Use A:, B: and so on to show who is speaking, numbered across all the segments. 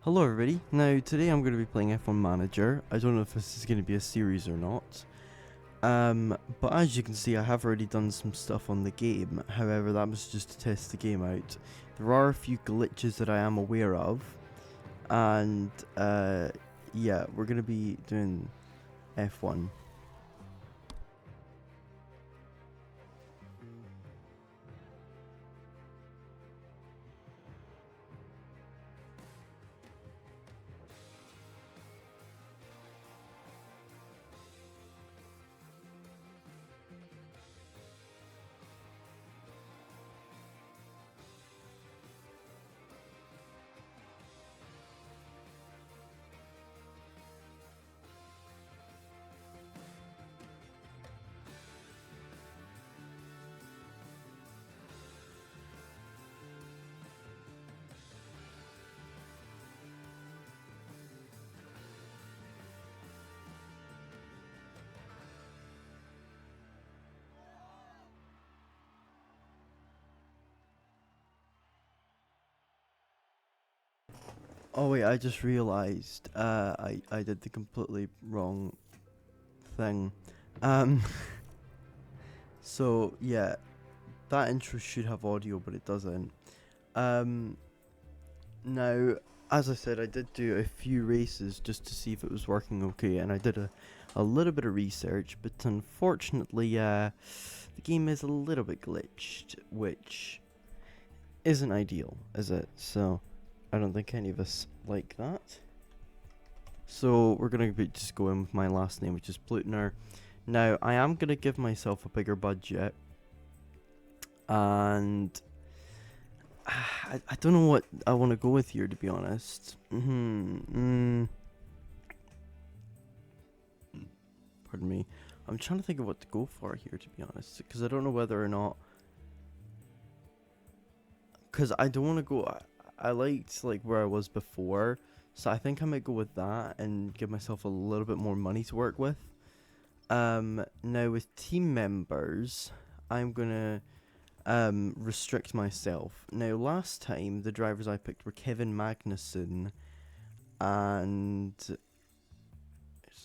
A: Hello everybody, now today I'm going to be playing F1 Manager. I don't know if this is going to be a series or not. But as you can see I have already done some stuff on the game, however that was just to test the game out. There are a few glitches that I am aware of, and yeah, we're going to be doing F1. Oh wait, I just realised I did the completely wrong thing. Um, so yeah, that intro should have audio, but it doesn't. Um, Now, as I said, I did do a few races just to see if it was working okay, and I did a little bit of research, but unfortunately, the game is a little bit glitched, which isn't ideal, is it? So, I don't think any of us like that. So, we're going to be just going with my last name, which is Plutner. Now, I am going to give myself a bigger budget, and I don't know what I want to go with here, to be honest. Pardon me. I'm trying to think of what to go for here, to be honest, because I don't know whether or not. Because I don't want to go. I liked like where I was before, so I think I might go with that and give myself a little bit more money to work with. Now with team members, I'm gonna restrict myself. Now last time the drivers I picked were Kevin Magnussen and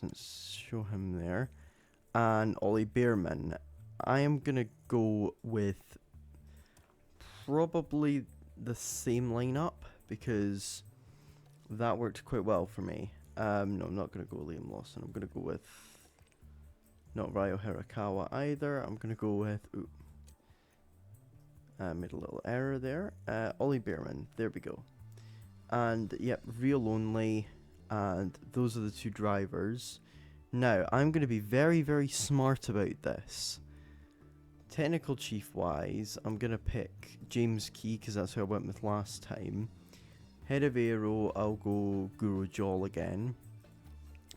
A: let's show him there, and Ollie Bearman. I am gonna go with probably the same lineup because that worked quite well for me. No, I'm not gonna go Liam Lawson. I'm gonna go with not Ryo Hirakawa either. I'm gonna go with made a little error there. Ollie Bearman. There we go. And yep, real only. And those are the two drivers. Now, I'm going to be very, very smart about this. Technical chief wise, I'm going to pick James Key because that's who I went with last time. Head of Aero, I'll go Guru Jol again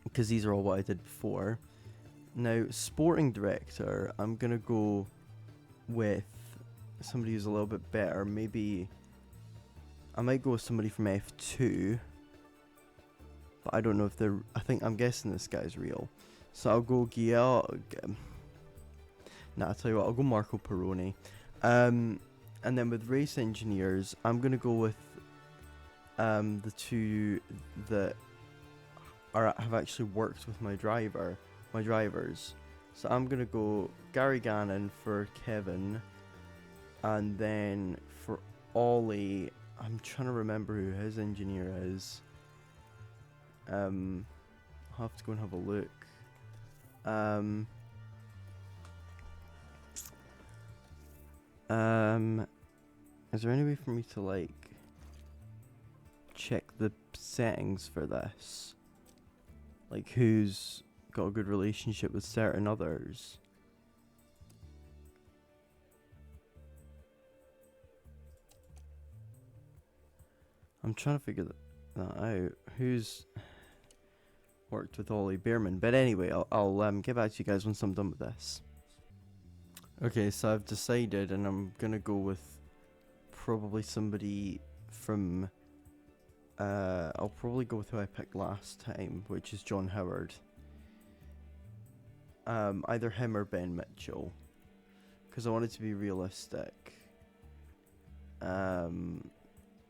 A: because these are all what I did before. Now, sporting director, I'm going to go with somebody who's a little bit better. Maybe I might go with somebody from F2. But I don't know if they're. I'm guessing this guy's real. So I'll go Giel. I'll tell you what, I'll go Marco Peroni. And then with race engineers, I'm gonna go with the two that have actually worked with my drivers. So I'm gonna go Gary Gannon for Kevin, and then for Ollie, I'm trying to remember who his engineer is. I'll have to go and have a look. Is there any way for me to like check the settings for this? Like who's got a good relationship with certain others? I'm trying to figure that out. Who's worked with Ollie Bearman? But anyway, I'll get back to you guys once I'm done with this. Okay, so I've decided, and I'm gonna go with probably somebody from. I'll probably go with who I picked last time, which is John Howard. Either him or Ben Mitchell, because I wanted to be realistic.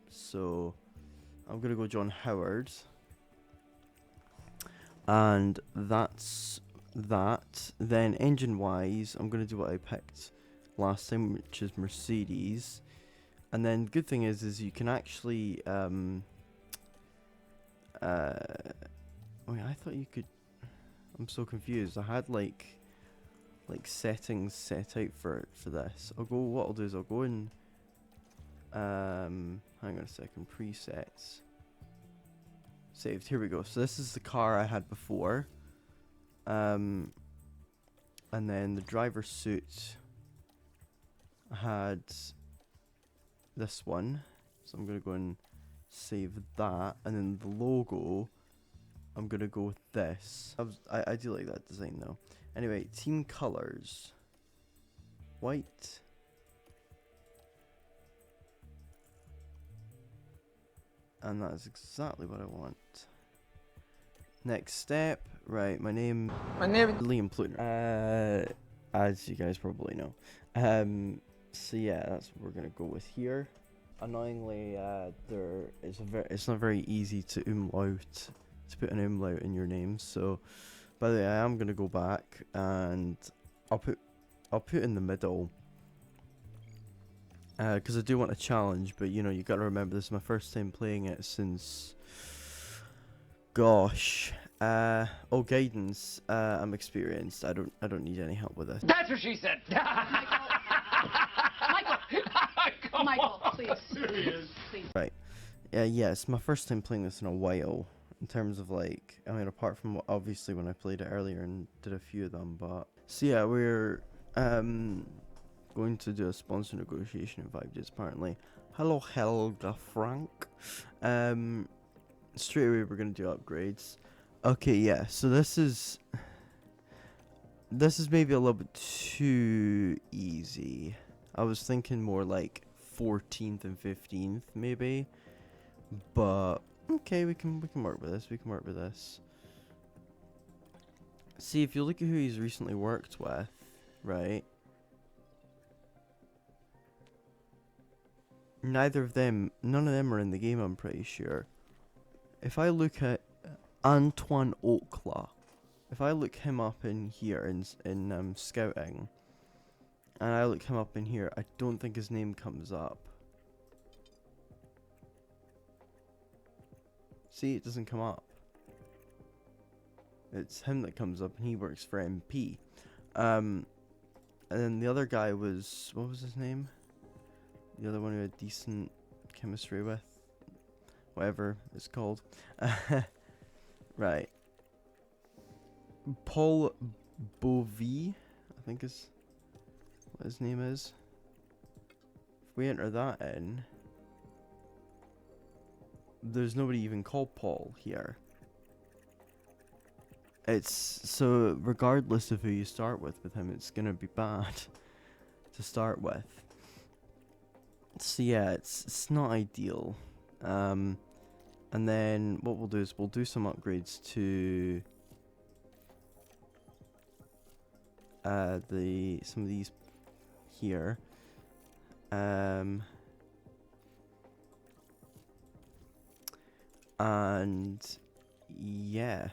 A: So I'm gonna go John Howard. And that's that. Then engine-wise, I'm gonna do what I picked last time, which is Mercedes. And then good thing is you can actually wait, I thought you could. I'm so confused. I had like settings set out for this. What I'll do is I'll go in. Hang on a second. Presets. Saved. Here we go. So this is the car I had before. And then the driver's suit. I had this one. So I'm gonna go and save that. And then the logo, I'm gonna go with this. I do like that design though. Anyway, team colors. White. And that is exactly what I want. Next step. Right, my name is Liam Pluter. As you guys probably know. So yeah, that's what we're gonna go with here. Annoyingly, it's not very easy to put an umlaut in your name. So, by the way, I am gonna go back and I'll put in the middle. Because I do want a challenge, but you know, you gotta remember this is my first time playing it since, gosh, guidance. I'm experienced. I don't need any help with this.
B: That's what she said. Michael, please. Please.
A: Right. Yeah, it's my first time playing this in a while. In terms of like, I mean, apart from obviously when I played it earlier and did a few of them, but so yeah, we're going to do a sponsor negotiation in 5 days apparently. Hello Helga Frank. Straight away we're gonna do upgrades. Okay, yeah, so this is maybe a little bit too easy. I was thinking more like 14th and 15th maybe, but okay, we can work with this. See, if you look at who he's recently worked with, right? None of them are in the game, I'm pretty sure. If I look at Antoine Okla, if I look him up in here in scouting, and I look him up in here, I don't think his name comes up. See, it doesn't come up. It's him that comes up, and he works for MP. And then the other guy was, what was his name? The other one who had decent chemistry with, whatever it's called. Right. Paul Bovee, I think is what his name is. If we enter that in, there's nobody even called Paul here. It's so regardless of who you start with him, it's gonna be bad to start with. So yeah, it's not ideal. And then what we'll do is we'll do some upgrades to some of these here. And yeah,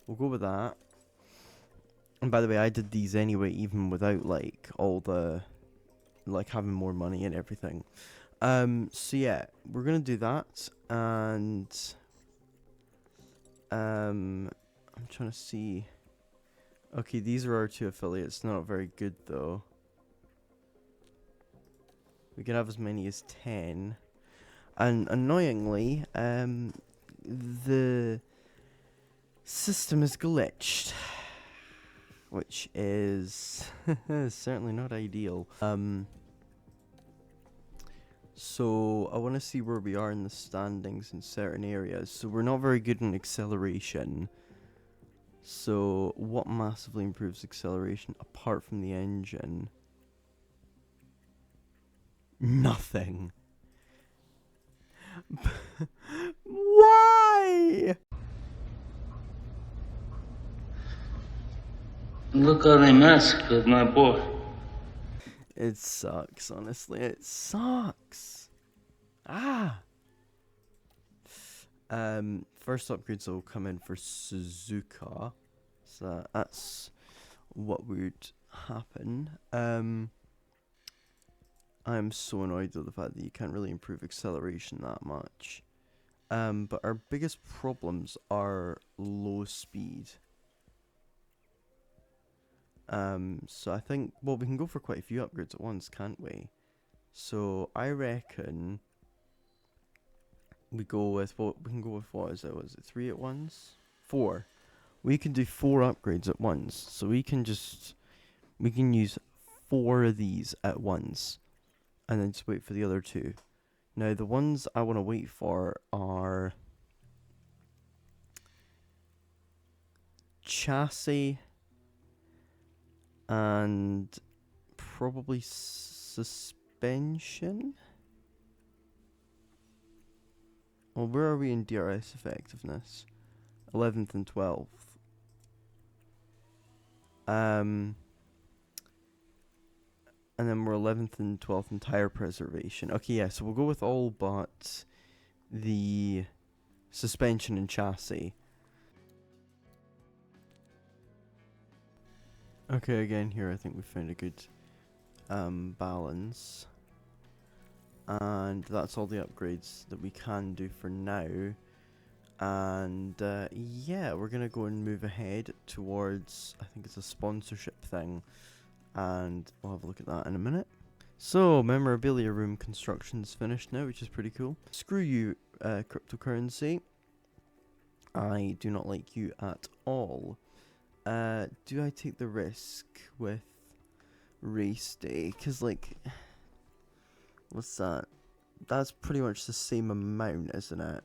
A: we'll go with that. And by the way, I did these anyway, even without like all the like having more money and everything. So yeah, we're gonna do that, and I'm trying to see. Okay, these are our 2 affiliates. Not very good though. We can have as many as 10, and annoyingly, the system is glitched, which is certainly not ideal. So I want to see where we are in the standings in certain areas. So we're not very good in acceleration. So what massively improves acceleration apart from the engine? Nothing. Why?
C: Look how they massacred my boy.
A: It sucks, honestly. It sucks. Ah. First upgrades will come in for Suzuka. So that's what would happen. I'm so annoyed with the fact that you can't really improve acceleration that much. But our biggest problems are low speed. So I think, well, we can go for quite a few upgrades at once, can't we? So I reckon we go with what we can go with. What is it? Was it 3 at once? 4. We can do 4 upgrades at once. So we can use 4 of these at once, and then just wait for the other 2. Now the ones I want to wait for are chassis and probably suspension. Well, where are we in DRS effectiveness? 11th and 12th. And then we're 11th and 12th in tire preservation. Okay, yeah, so we'll go with all but the suspension and chassis. Okay, again, here I think we found a good balance. And that's all the upgrades that we can do for now. And yeah, we're gonna go and move ahead towards, I think it's a sponsorship thing, and we'll have a look at that in a minute. So memorabilia room construction's finished now, which is pretty cool. Screw you, cryptocurrency. I do not like you at all. Do I take the risk with race day? Cause like, what's that? That's pretty much the same amount, isn't it?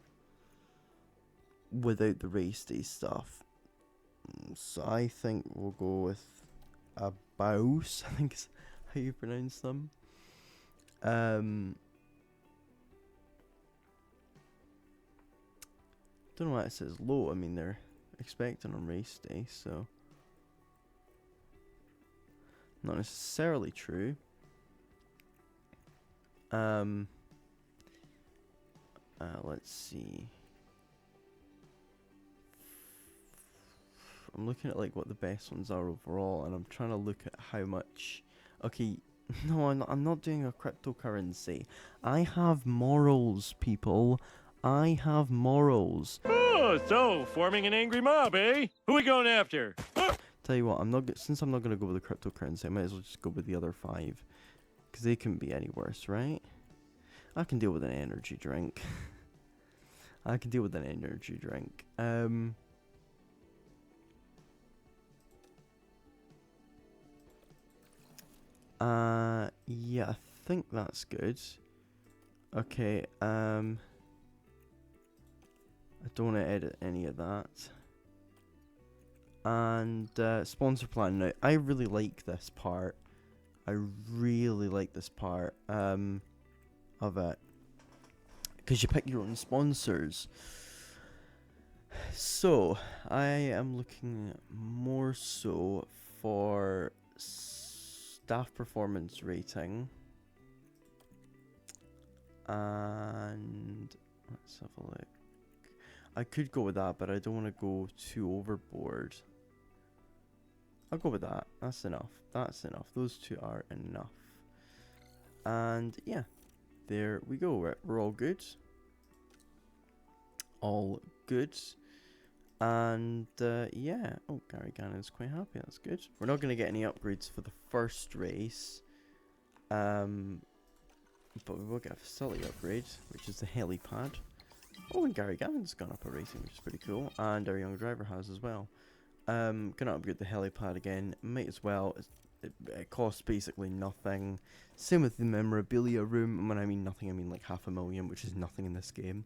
A: Without the race day stuff. So I think we'll go with a Baus, I think is how you pronounce them. Don't know why it says low. I mean, they're expecting on race day, so not necessarily true. Let's see. I'm looking at like what the best ones are overall, and I'm trying to look at how much. Okay, no, I'm not doing a cryptocurrency. I have morals, people. I have morals.
D: Oh, so forming an angry mob, eh? Who we going after?
A: Tell you what, since I'm not gonna go with the cryptocurrency, I might as well just go with the other 5, because they couldn't be any worse, right? I can deal with an energy drink. I can deal with an energy drink. Yeah, I think that's good. Okay, I don't want to edit any of that. And, sponsor plan. Now, I really like this part. I really like this part, of it. Because you pick your own sponsors. So, I am looking more so for staff performance rating, and let's have a look. I could go with that, but I don't want to go too overboard. I'll go with that. That's enough. That's enough. Those 2 are enough. And yeah, there we go. We're all good. All good. And yeah, oh, Gary Gannon's quite happy, that's good. We're not going to get any upgrades for the first race, but we will get a facility upgrade, which is the helipad. Oh, and Gary Gannon's gone up a racing, which is pretty cool, and our young driver has as well. Gonna upgrade the helipad again, might as well. It costs basically nothing. Same with the memorabilia room, and when I mean nothing, I mean like 500,000, which is nothing in this game.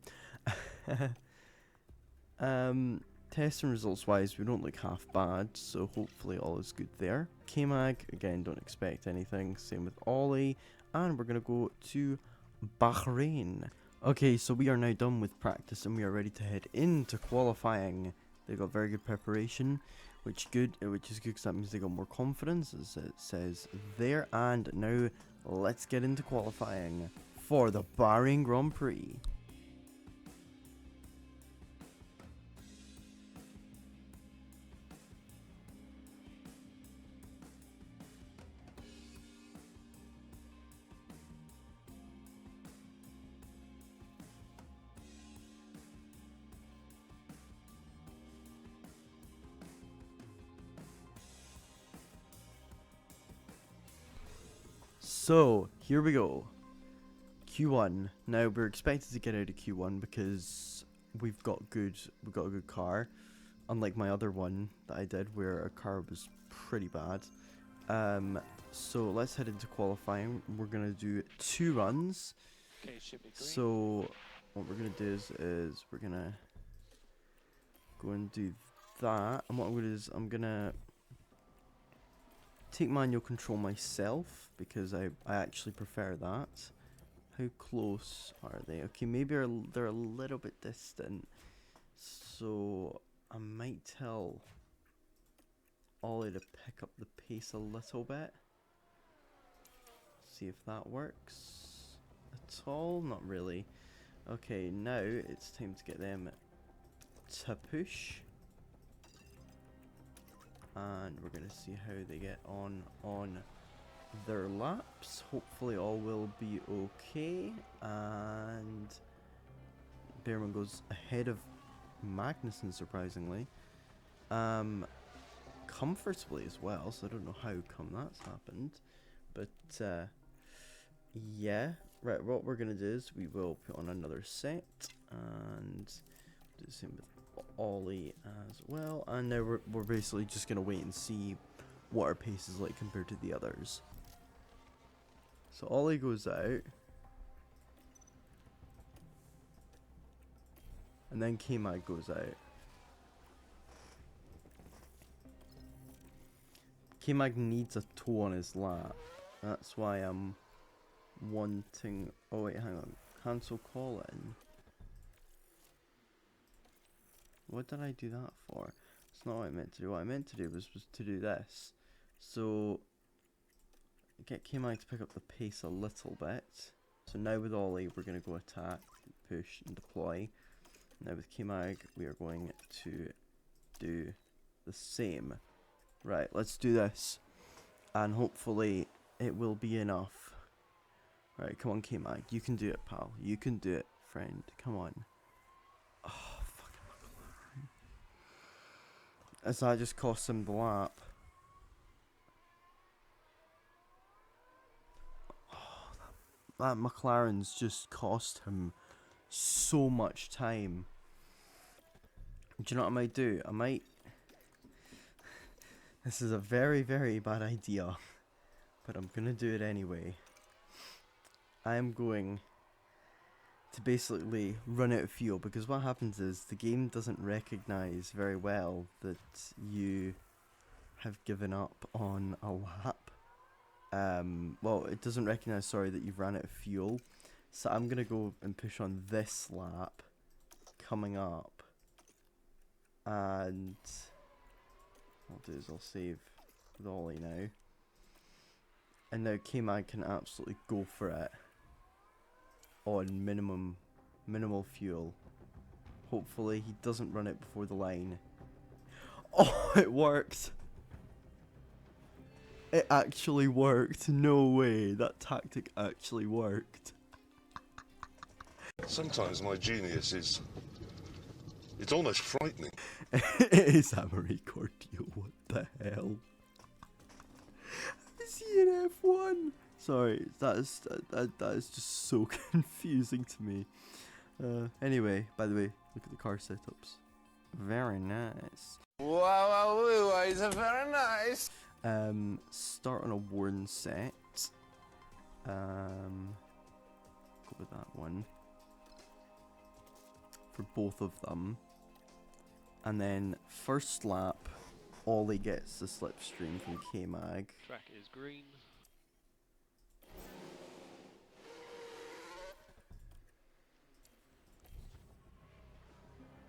A: Testing results wise, we don't look half bad, so hopefully all is good there. K-Mag, again, don't expect anything. Same with Ollie, and we're gonna go to Bahrain. Okay, so we are now done with practice, and we are ready to head into qualifying. They got very good preparation, which is good because that means they got more confidence, as it says there. And now let's get into qualifying for the Bahrain Grand Prix. So, here we go. Q1. Now, we're expected to get out of Q1 because we've got a good car. Unlike my other one that I did where our car was pretty bad. So let's head into qualifying. We're gonna do 2 runs.
E: Okay, should be green.
A: So what we're gonna do is we're gonna go and do that. And what I'm gonna do is I'm gonna take manual control myself because I actually prefer that. How close are they? Okay, maybe they're a little bit distant. So I might tell Ollie to pick up the pace a little bit. See if that works at all. Not really. Okay, now it's time to get them to push. And we're gonna see how they get on their laps. Hopefully all will be okay. And Bearman goes ahead of Magnussen, surprisingly. Comfortably as well, so I don't know how come that's happened. But yeah. Right, what we're gonna do is we will put on another set and do the same with Ollie as well. And now we're basically just gonna wait and see what our pace is like compared to the others. So Ollie goes out. And then K-Mag goes out. K-Mag needs a toe on his lap. That's why I'm wanting... Oh wait, hang on. Cancel call-in. What did I do that for? It's not what I meant to do. What I meant to do was to do this. So... get K-Mag to pick up the pace a little bit. So now with Ollie, we're going to go attack, push, and deploy. Now with K-Mag, we are going to do the same. Right, let's do this. And hopefully it will be enough. Right, come on K-Mag. You can do it, pal. You can do it, friend. Come on. Oh, fucking McLaren. As that just cost him the lap. Oh, that McLaren's just cost him so much time. Do you know what I might do? I might... This is a very, very bad idea. But I'm gonna do it anyway. I am going to basically run out of fuel. Because what happens is the game doesn't recognize very well that you have given up on a lap. Well, it doesn't recognize, sorry, that you've ran out of fuel. So I'm gonna go and push on this lap coming up. And... what I'll do is I'll save with Ollie now. And now K-Mag can absolutely go for it. On minimal fuel. Hopefully he doesn't run it before the line. Oh, it worked! It actually worked. No way. That tactic actually worked.
F: Sometimes my genius is... it's almost frightening.
A: It is Amory Cordio, what the hell? Is he in F1? Sorry, that is just so confusing to me. Anyway, by the way, look at the car setups. Very nice.
G: Wow, it's very nice.
A: Start on a worn set. Go with that one. For both of them. And then first lap, Ollie gets the slipstream from K-Mag.
E: Track is green.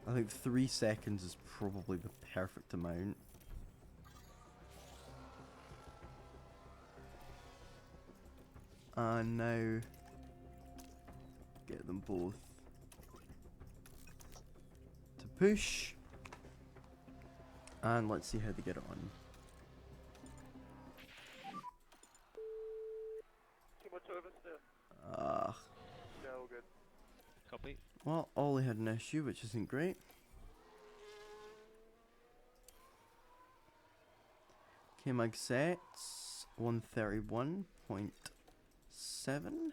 A: I think 3 seconds is probably the perfect amount. And now get them both to push. And let's see how they get on.
G: Yeah, all good.
E: Copy.
A: Well, Ollie had an issue, which isn't great. K-Mag sets 131.0. 7?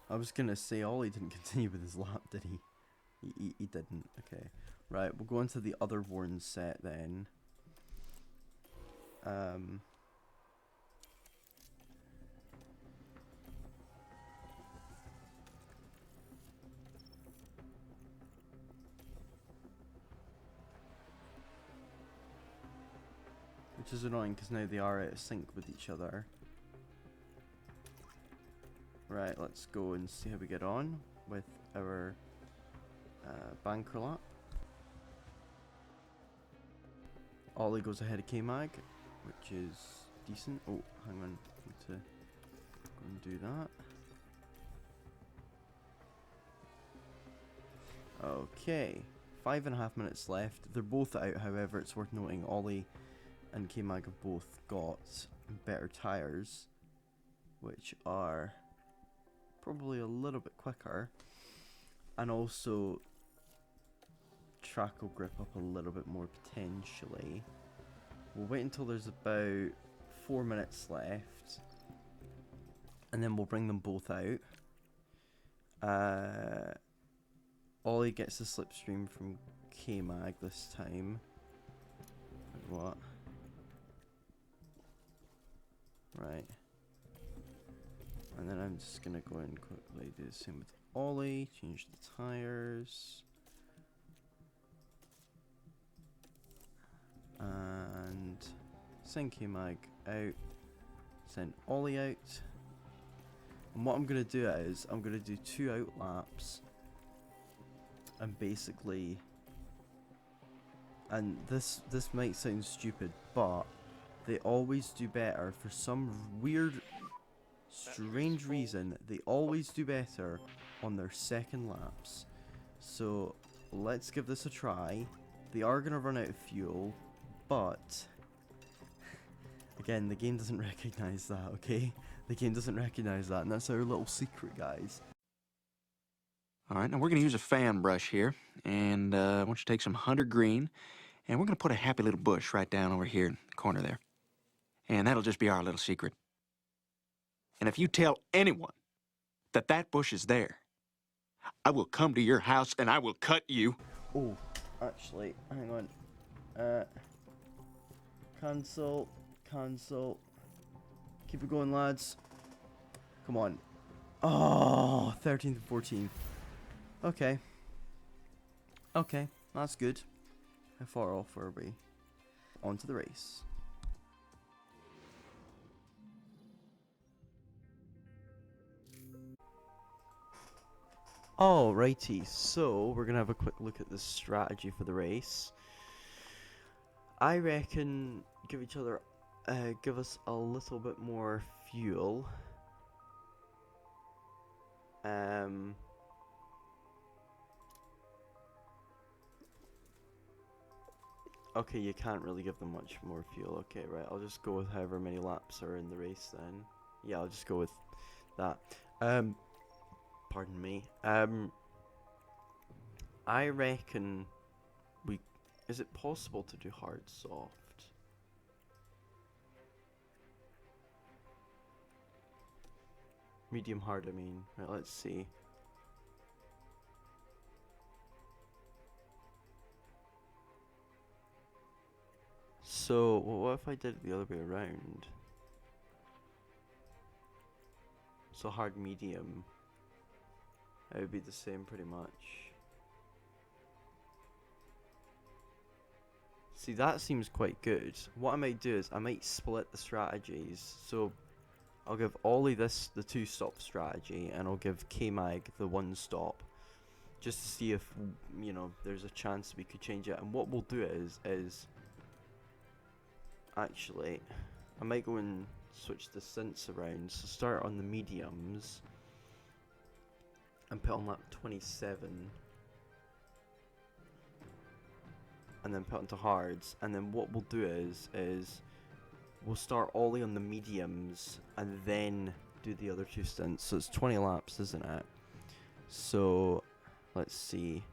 A: I was gonna say Ollie didn't continue with his lap, did he? He didn't. Okay. Right, we'll go on to the other Warren set then. Which is annoying because now they are out of sync with each other. Right, let's go and see how we get on with our banker lap. Ollie goes ahead of K-Mag, which is decent. Oh, hang on, need to go and do that. Okay, 5.5 minutes left. They're both out, however, it's worth noting Ollie and K-Mag have both got better tyres, which are probably a little bit quicker, and also track will grip up a little bit more potentially. We'll wait until there's about 4 minutes left, and then we'll bring them both out. Ollie gets the slipstream from K-Mag this time. What? Right. And then I'm just gonna go and quickly do the same with Ollie, change the tires. And send K-Mag out, send Ollie out. And what I'm gonna do is, I'm gonna do 2 out laps. And basically, and this might sound stupid, but they always do better for some weird, strange reason. They always do better on their second laps. So let's give this a try. They are gonna run out of fuel, but again, the game doesn't recognize that. Okay, the game doesn't recognize that, and that's our little secret, guys.
H: All right, now we're going to use a fan brush here, and I want you to take some 100 green, and we're going to put a happy little bush right down over here in the corner there. And that'll just be our little secret. And if you tell anyone that that bush is there, I will come to your house and I will cut you.
A: Oh, actually, hang on. Cancel. Keep it going, lads. Come on. Oh, 13th and 14th. Okay. Okay, that's good. How far off were we? On to the race. Alrighty, so we're gonna have a quick look at the strategy for the race. I reckon give us a little bit more fuel. Okay, you can't really give them much more fuel. Okay, right, I'll just go with however many laps are in the race then. Yeah, I'll just go with that. Pardon me. I reckon is it possible to do hard soft? Medium hard, I mean. Right, let's see. So, what if I did it the other way around? So hard medium. It would be the same pretty much. See, that seems quite good. What I might do is I might split the strategies. So I'll give Ollie the 2-stop strategy, and I'll give K-Mag the 1-stop. Just to see if, you know, there's a chance we could change it. And what we'll do is actually, I might go and switch the synths around. So start on the mediums and put on lap 27. And then put into hards. And then what we'll do is we'll start Ollie on the mediums and then do the other 2 stints. So it's 20 laps, isn't it? So let's see.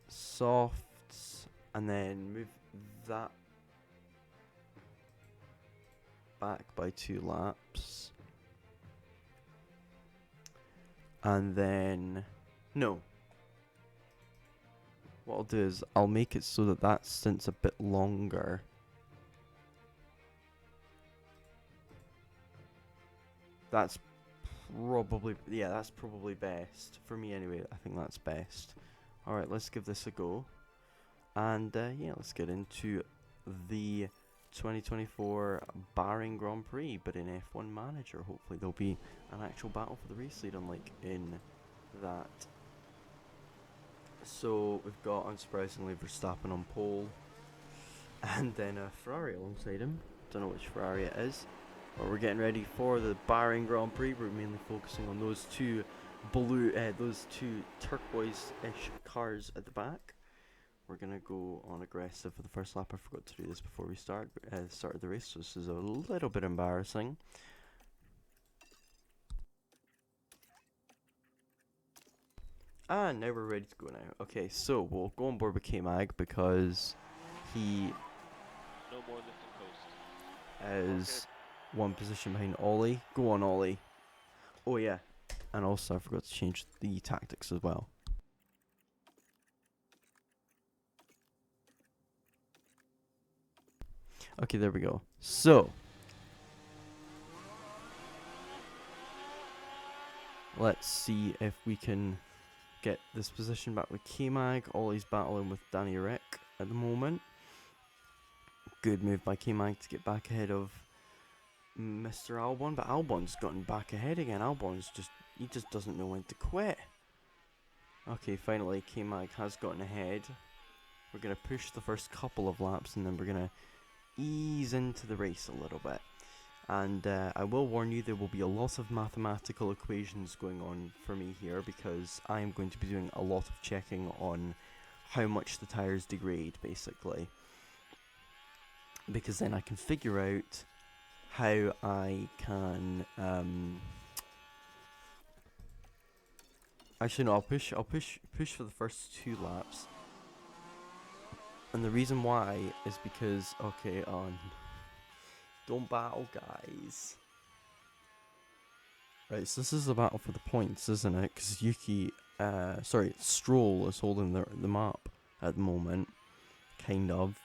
A: Softs, and then move that back by 2 laps. And then, no. What I'll do is I'll make it so that that stint's a bit longer. That's probably, yeah, that's probably best. For me anyway, I think that's best. Alright, let's give this a go. And yeah, let's get into the 2024 Bahrain Grand Prix, but in F1 Manager. Hopefully there'll be an actual battle for the race lead, unlike in that. So we've got, unsurprisingly, Verstappen on pole, and then a Ferrari alongside him. Don't know which Ferrari it is, but we're getting ready for the Bahrain Grand Prix. We're mainly focusing on those two those two turquoise-ish cars at the back. We're gonna go on aggressive for the first lap. I forgot to do this before we started the race, so this is a little bit embarrassing. And now we're ready to go now. Okay, so we'll go on board with K-Mag because he
E: No more lift and coast.
A: is one position behind Ollie. Go on, Ollie. Oh yeah, and also I forgot to change the tactics as well. Okay, there we go. So let's see if we can get this position back with K-Mag. Ollie's battling with Danny Rick at the moment. Good move by K-Mag to get back ahead of Mr. Albon, but Albon's gotten back ahead again. He just doesn't know when to quit. Okay, finally K-Mag has gotten ahead. We're going to push the first couple of laps, and then we're going to ease into the race a little bit. And I will warn you, there will be a lot of mathematical equations going on for me here, because I am going to be doing a lot of checking on how much the tires degrade, basically. Because then I can figure out how I can actually no, I'll push for the first 2 laps. And the reason why is because, okay, don't battle, guys. Right, so this is a battle for the points, isn't it? Because Stroll is holding the map at the moment, kind of.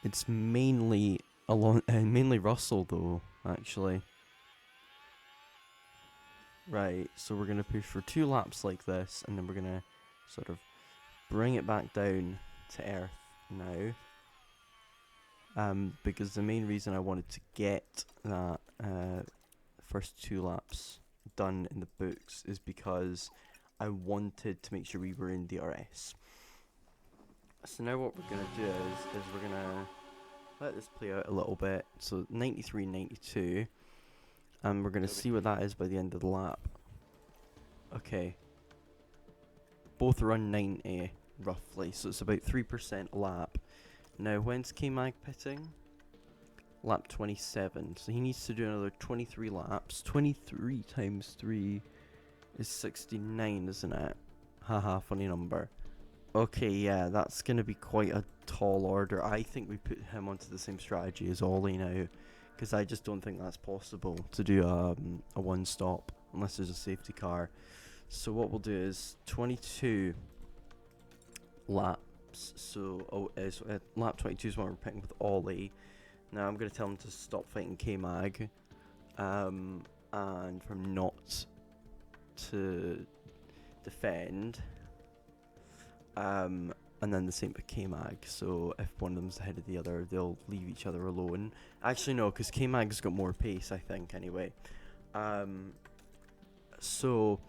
A: It's mainly mainly Russell though, actually. Right, so we're gonna push for 2 laps like this, and then we're gonna sort of bring it back down to earth now. Because the main reason I wanted to get that first 2 laps done in the books is because I wanted to make sure we were in DRS. So now what we're going to do is we're going to let this play out a little bit. So 93, 92. And we're going to see what that is by the end of the lap. Okay. Both run 90, roughly. So it's about 3% a lap. Now, when's K-Mag pitting? Lap 27. So he needs to do another 23 laps. 23 times 3 is 69, isn't it? Haha, funny number. Okay, yeah, that's going to be quite a tall order. I think we put him onto the same strategy as Ollie now, because I just don't think that's possible to do a one-stop unless there's a safety car. So what we'll do is 22 laps. So lap 22 is when we're picking with Ollie. Now I'm going to tell him to stop fighting K-Mag, and for him not to defend. And then the same with K-Mag. So if one of them's ahead of the other, they'll leave each other alone. Actually no, because K-Mag's got more pace, I think, anyway. So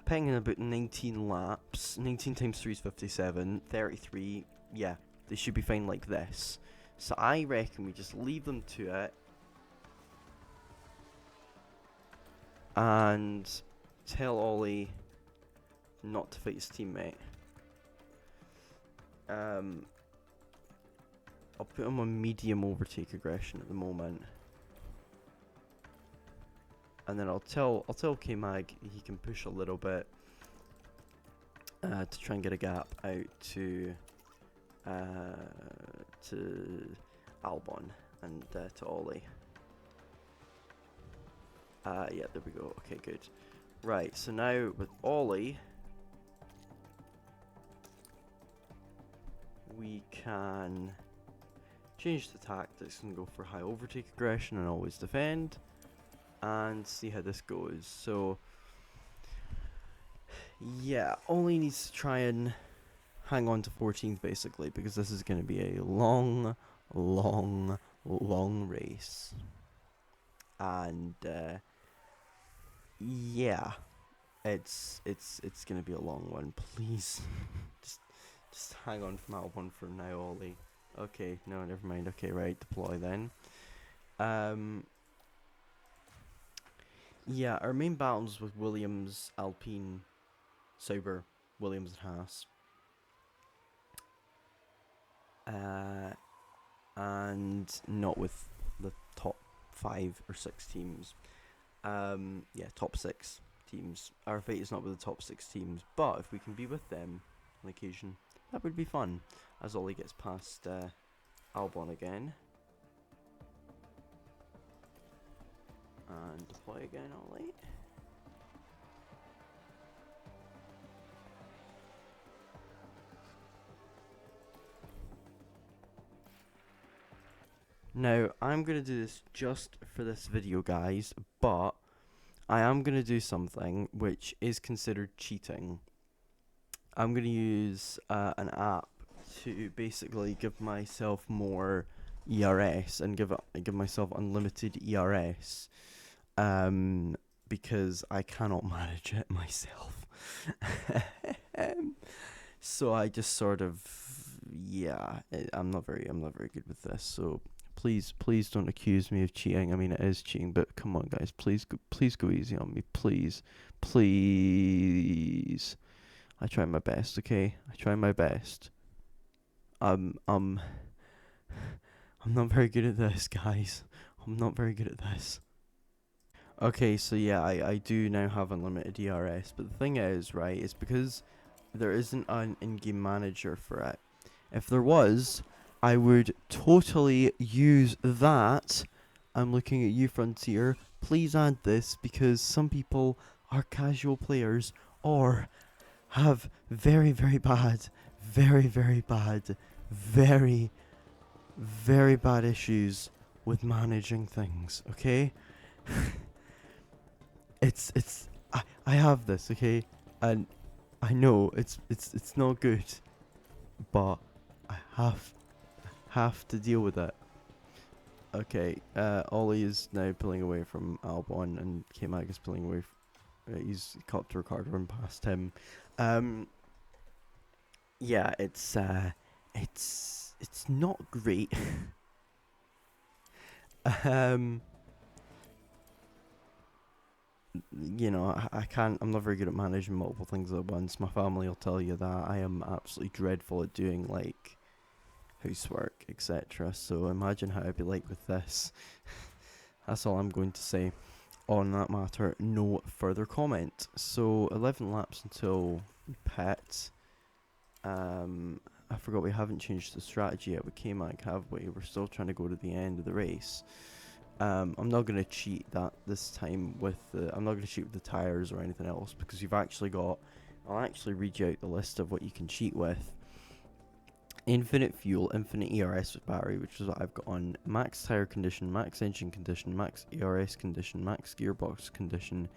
A: picking in about 19 laps. 19 times 3 is 57. 33, yeah, they should be fine like this. So I reckon we just leave them to it. And tell Ollie not to fight his teammate. I'll put him on medium overtake aggression at the moment. and then I'll tell K-Mag he can push a little bit to try and get a gap out to Albon and to Ollie. Yeah, there we go. Okay, good. Right, so now with Ollie, we can change the tactics and go for high overtake aggression and always defend, and see how this goes. So, yeah, Ollie needs to try and hang on to 14th basically, because this is going to be a long, long, long race. And yeah, it's gonna be a long one. Please, just hang on from that one for now, Ollie. Okay, no, never mind. Okay, right, deploy then. Yeah, our main battles with Williams, Alpine, Sauber, Williams and Haas. And not with the top 5 or 6 teams. Yeah, top 6 teams. Our fate is not with the top 6 teams, but if we can be with them on occasion, that would be fun. As Ollie gets past Albon again. And deploy again, Ollie. Now, I'm going to do this just for this video, guys, but I am going to do something which is considered cheating. I'm going to use an app to basically give myself more ERS and give myself unlimited ERS, because I cannot manage it myself. So I just sort of, yeah, I'm not very good with this. So please don't accuse me of cheating. I mean, it is cheating, but come on, guys, please go easy on me, please. I try my best, okay? I try my best. I'm not very good at this, guys. I'm not very good at this. Okay, so yeah, I do now have unlimited ERS, but the thing is, right, it's because there isn't an in-game manager for it. If there was, I would totally use that. I'm looking at you, Frontier. Please add this, because some people are casual players or have very, very bad, very, very bad, very, very bad issues with managing things, okay? I have this, okay? And I know it's not good, but I have to deal with it. Okay, Ollie is now pulling away from Albon, and K-Mag is pulling away. He's caught up to Ricardo and past him. Yeah, it's not great. You know, I'm not very good at managing multiple things at once. My family will tell you that. I am absolutely dreadful at doing, like, housework, etc. So imagine how I'd be like with this. That's all I'm going to say on that matter. No further comment. So 11 laps until pit. I forgot we haven't changed the strategy yet with K-Mag, have we? We're still trying to go to the end of the race. I'm not going to cheat that this time with I'm not going to cheat with the tyres or anything else, because you've actually got, I'll actually read you out the list of what you can cheat with. Infinite fuel, infinite ERS with battery, which is what I've got on. Max tyre condition, max engine condition, max ERS condition, max gearbox condition,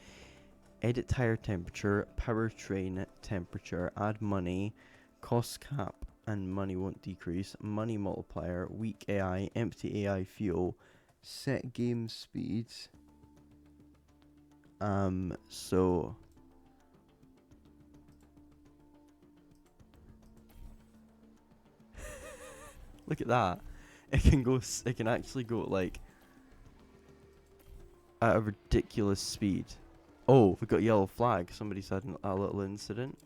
A: edit tyre temperature, powertrain temperature, add money, cost cap and money won't decrease, money multiplier, weak AI, empty AI fuel, set game speed. So look at that. It can actually go like at a ridiculous speed. Oh, we got yellow flag. Somebody's had a little incident.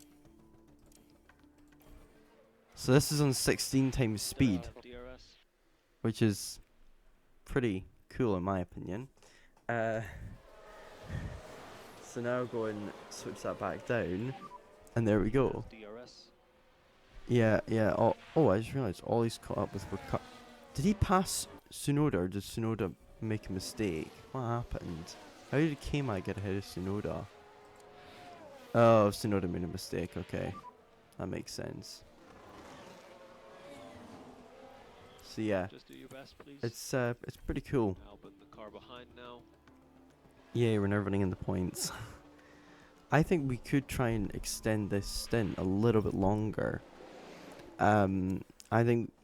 A: So this is on 16 times speed, which is pretty cool in my opinion. So now go and switch that back down, and there we go.
E: DRS.
A: Yeah, yeah. Oh, I just realised Ollie's caught up with Did he pass Tsunoda, or did Tsunoda make a mistake? What happened? How did K-Mag get ahead of Tsunoda? Oh, Tsunoda made a mistake. Okay, that makes sense. So yeah,
E: Just do your best, please.
A: it's pretty cool.
E: Albert, the car behind now.
A: Yeah, we're now running in the points. I think we could try and extend this stint a little bit longer. I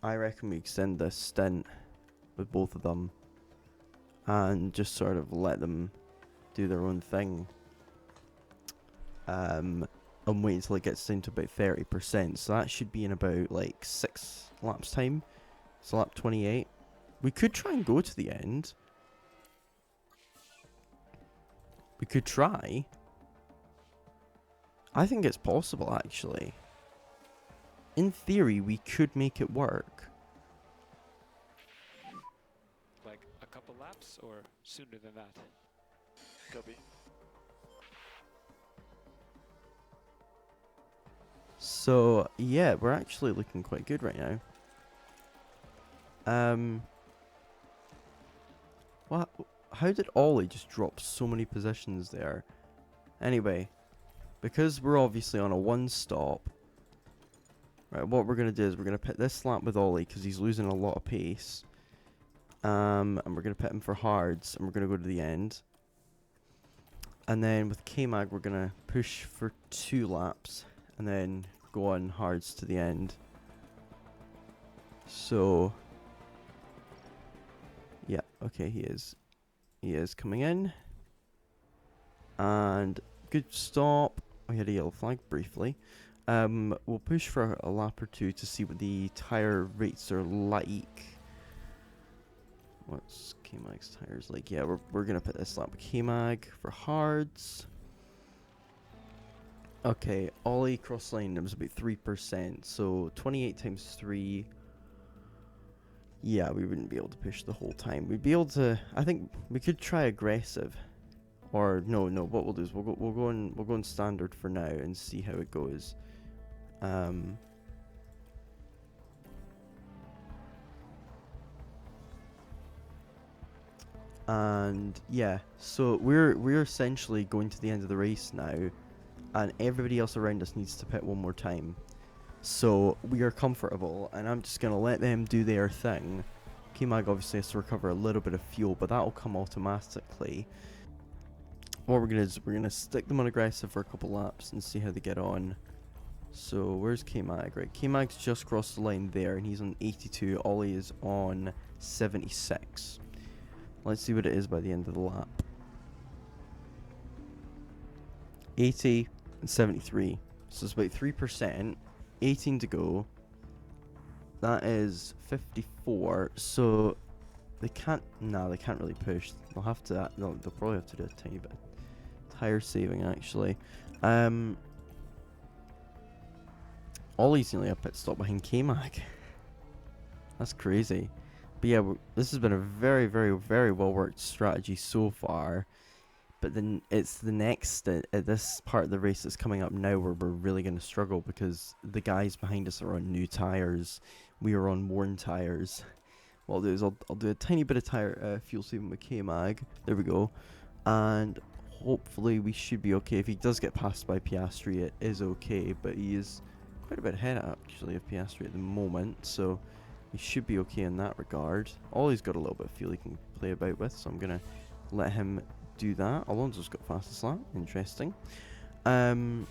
A: reckon we extend this stint with both of them and just sort of let them do their own thing. And wait until it gets down to about 30%. So that should be in about like 6 laps time. So lap 28. We could try and go to the end. We could try. I think it's possible, actually. In theory, we could make it work.
E: Like a couple laps or sooner than that?
G: Copy.
A: So, yeah, we're actually looking quite good right now. What? How did Ollie just drop so many positions there? Anyway, because we're obviously on a one stop, right, what we're going to do is we're going to pit this lap with Ollie because he's losing a lot of pace. And we're going to pit him for hards, and we're going to go to the end. And then with K-Mag, we're going to push for 2 laps, and then go on hards to the end. So, yeah, okay, he is coming in. And good stop. We had a yellow flag briefly. We'll push for a lap or 2 to see what the tire rates are like. What's K-Mag's tires like? Yeah, we're gonna put this lap with K-Mag for hards. Okay, Ollie cross line, it was about 3%, so 28 times 3. Yeah, we wouldn't be able to push the whole time. We'd be able to. I think we could try aggressive, or no. What we'll do is we'll go in standard for now and see how it goes. And yeah, so we're essentially going to the end of the race now, and everybody else around us needs to pit one more time. So we are comfortable, and I'm just gonna let them do their thing. K-Mag obviously has to recover a little bit of fuel, but that'll come automatically. What we're gonna do is we're gonna stick them on aggressive for a couple laps and see how they get on. So where's K-Mag? Right, K-Mag's just crossed the line there, and he's on 82. Ollie is on 76. Let's see what it is by the end of the lap. 80 and 73. So it's about 3%. 18 to go. That is 54. So they can't. Nah, they can't really push. They'll have to. They'll probably have to do a tiny bit of tire saving actually. Ollie's nearly a pit stop behind K-Mag. That's crazy. But yeah, this has been a very, very, very well worked strategy so far. But then it's the next at this part of the race that's coming up now where we're really going to struggle because the guys behind us are on new tires. We are on worn tires. What I'll do is I'll do a tiny bit of tire fuel saving with K-Mag. There we go. And hopefully we should be okay. If he does get passed by Piastri, it is okay. But he is quite a bit ahead actually of Piastri at the moment. So he should be okay in that regard. Ollie's got a little bit of fuel he can play about with. So I'm going to let him do that. Alonso's got fastest lap. Interesting. Now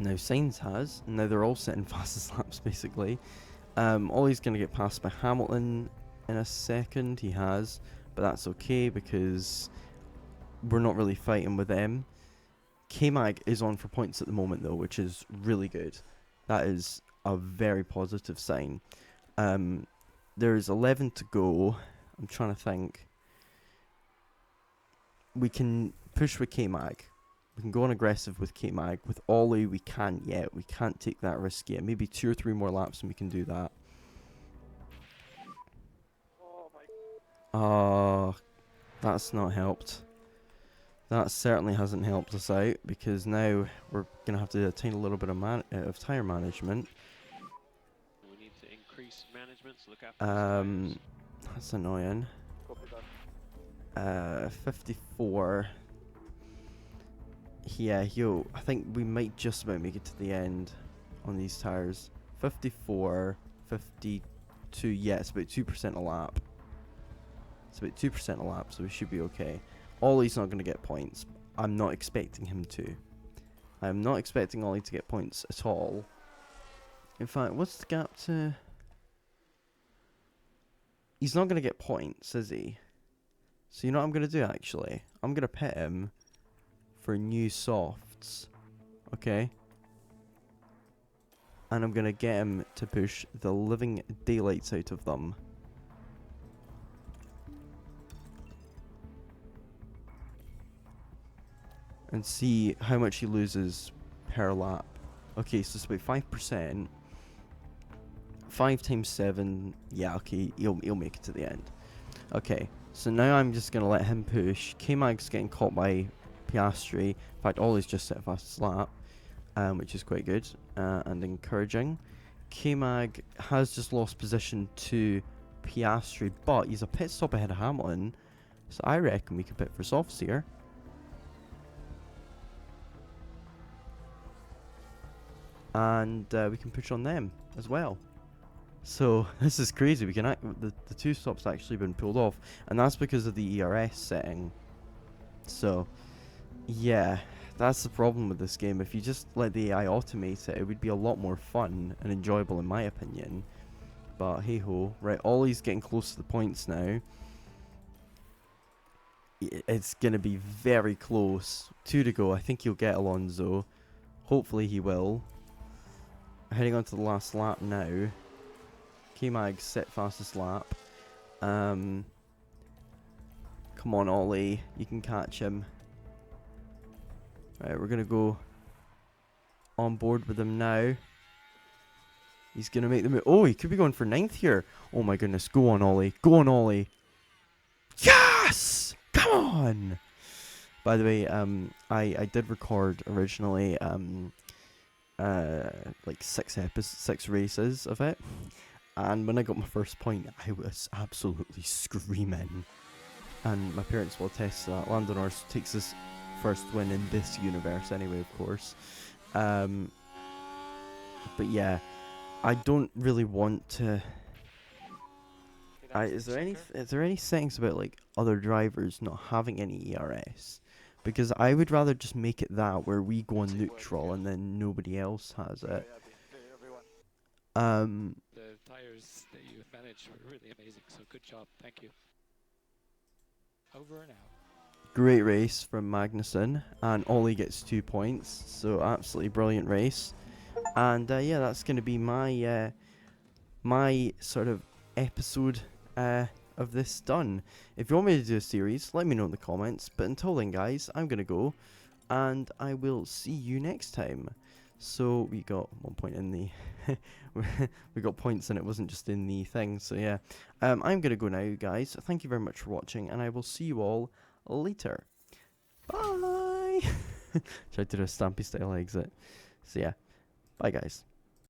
A: Sainz has. Now they're all setting fastest laps basically. Ollie's going to get passed by Hamilton in a second. He has. But that's okay because we're not really fighting with them. K-Mag is on for points at the moment though, which is really good. That is a very positive sign. There's 11 to go. I'm trying to think. We can push with K-Mag. We can go on aggressive with K-Mag. With Ollie, we can't yet. We can't take that risk yet. Maybe 2 or 3 more laps and we can do that.
G: Oh my.
A: That's not helped. That certainly hasn't helped us out, because now we're going to have to do a tiny little bit of tyre management.
E: We need to increase management, so look after the tires.
A: That's annoying.
G: Copy that.
A: 54. Yeah, I think we might just about make it to the end on these tyres. 54, 52, yeah, it's about 2% a lap. It's about 2% a lap, so we should be okay. Ollie's not going to get points. I'm not expecting him to. I'm not expecting Ollie to get points at all. In fact, what's the gap to... He's not going to get points, is he? So you know what I'm going to do, actually? I'm going to pit him for new softs. Okay? And I'm going to get him to push the living daylights out of them. And see how much he loses per lap. Okay, so it's about 5%. 5 times 7. Yeah, okay, he'll make it to the end. Okay, so now I'm just going to let him push. K-Mag's getting caught by Piastri. In fact, Ollie's just set a fastest lap, which is quite good and encouraging. K-Mag has just lost position to Piastri, but he's a pit stop ahead of Hamilton. So I reckon we could pit for softs here. And we can push on them as well. So this is crazy. We can the two stops actually been pulled off, and that's because of the ERS setting. So yeah, that's the problem with this game. If you just let the AI automate it, it would be a lot more fun and enjoyable, in my opinion. But hey ho, right? Ollie's getting close to the points now. It's gonna be very close. 2 to go. I think he'll get Alonso. Hopefully he will. Heading on to the last lap now. K-Mag set fastest lap. Come on, Ollie. You can catch him. Right, we're going to go on board with him now. He's going to make the move. Oh, he could be going for 9th here. Oh my goodness. Go on, Ollie. Go on, Ollie. Yes! Come on! By the way, I did record originally like 6 races of it, and when I got my first point, I was absolutely screaming, and my parents will attest to that. Lando Norris takes his first win in this universe anyway, of course. But yeah, I don't really want to... is there any settings about like other drivers not having any ERS? Because I would rather just make it that, where we go on neutral and then nobody else has it.
E: The tires that you managed were really amazing, so good job, thank you. Over and out.
A: Great race from Magnussen, and Ollie gets 2 points, so absolutely brilliant race. And yeah, that's going to be my my sort of episode of this done. If you want me to do a series, let me know in the comments. But until then, guys, I'm going to go, and I will see you next time. So we got 1 point in the... we got points and it wasn't just in the thing, so yeah. I'm going to go now, guys. Thank you very much for watching, and I will see you all later. Bye! Tried to do a Stampy style exit. So yeah, bye guys.